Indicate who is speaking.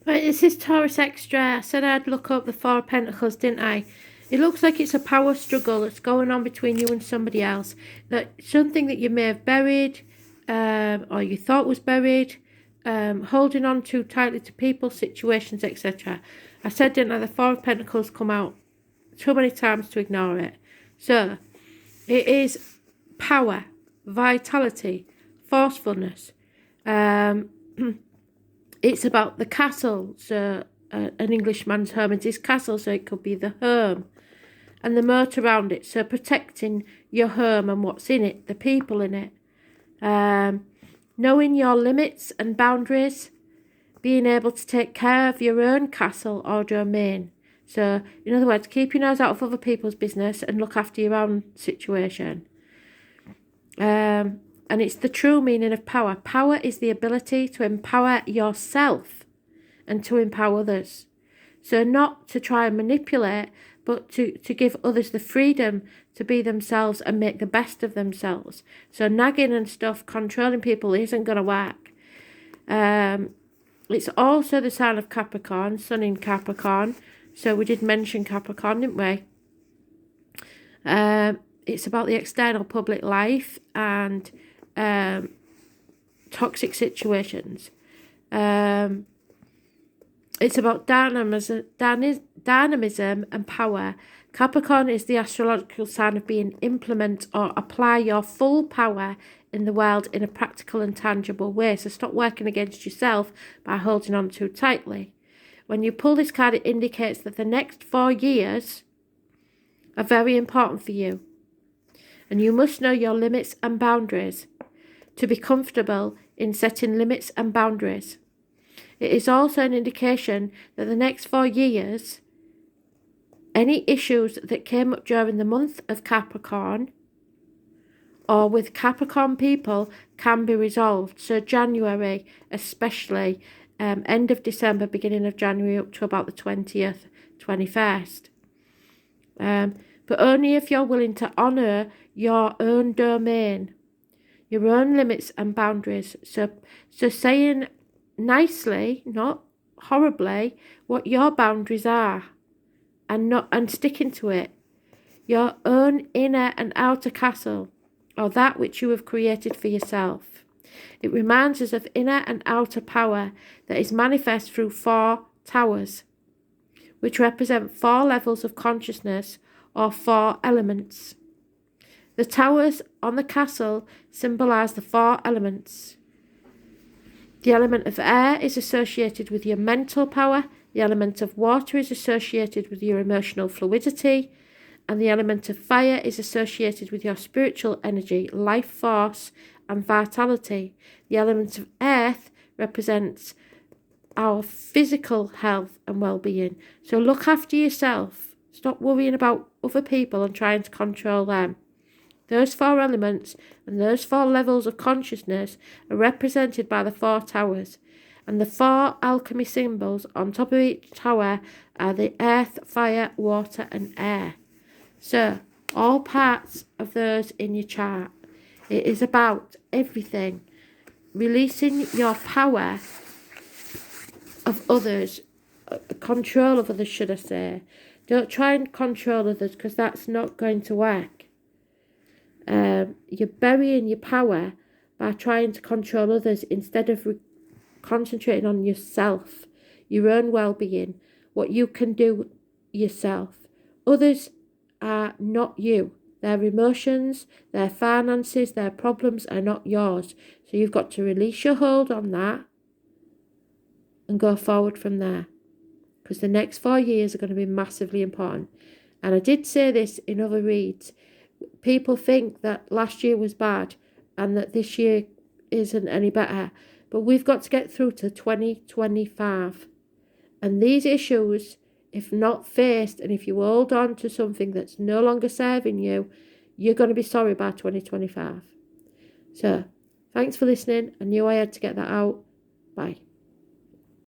Speaker 1: Right, this is Taurus Extra. I said I'd look up the Four of Pentacles, didn't I? It looks like it's a power struggle that's going on between you and somebody else. That something that you may have buried, or you thought was buried, holding on too tightly to people, situations, etc. I said, didn't I, the Four of Pentacles come out too many times to ignore it. So, it is power, vitality, forcefulness. It's about the castle. So an Englishman's home is his castle, so it could be the home and the moat around it. So protecting your home and what's in it, the people in it. Knowing your limits and boundaries. Being able to take care of your own castle or domain. So, in other words, keep your nose out of other people's business and look after your own situation. And it's the true meaning of power. Power is the ability to empower yourself and to empower others. So not to try and manipulate, but to give others the freedom to be themselves and make the best of themselves. So nagging and stuff, controlling people isn't going to work. It's also the sign of Capricorn, Sun in Capricorn. So we did mention Capricorn, didn't we? It's about the external public life and toxic situations. It's about dynamism and power. Capricorn is the astrological sign of being implement or apply your full power in the world in a practical and tangible way. So stop working against yourself by holding on too tightly. When you pull this card, it indicates that the next 4 years are very important for you. And you must know your limits and boundaries to be comfortable in setting limits and boundaries. It is also an indication that the next 4 years, any issues that came up during the month of Capricorn or with Capricorn people can be resolved. So January especially, end of December, beginning of January up to about the 20th, 21st. But only if you're willing to honour your own domain, your own limits and boundaries. So saying nicely, not horribly, what your boundaries are and sticking to it. Your own inner and outer castle, or that which you have created for yourself. It reminds us of inner and outer power that is manifest through 4 towers, which represent 4 levels of consciousness or 4 elements. The towers on the castle symbolise the 4 elements. The element of air is associated with your mental power, the element of water is associated with your emotional fluidity, and the element of fire is associated with your spiritual energy, life force, and vitality. The element of earth represents our physical health and well-being. So look after yourself. Stop worrying about other people and trying to control them. Those 4 elements and those 4 levels of consciousness are represented by the 4 towers. And the 4 alchemy symbols on top of each tower are the earth, fire, water and air. So, all parts of those in your chart. It is about everything. Releasing your power of others. Control of others, should I say. Don't try and control others because that's not going to work. You're burying your power by trying to control others instead of concentrating on yourself, your own well-being, what you can do yourself. Others are not you. Their emotions, their finances, their problems are not yours. So you've got to release your hold on that and go forward from there. Because the next 4 years are going to be massively important. And I did say this in other reads. People think that last year was bad and that this year isn't any better. But we've got to get through to 2025. And these issues, if not faced, and if you hold on to something that's no longer serving you, you're going to be sorry by 2025. So, thanks for listening. I knew I had to get that out. Bye.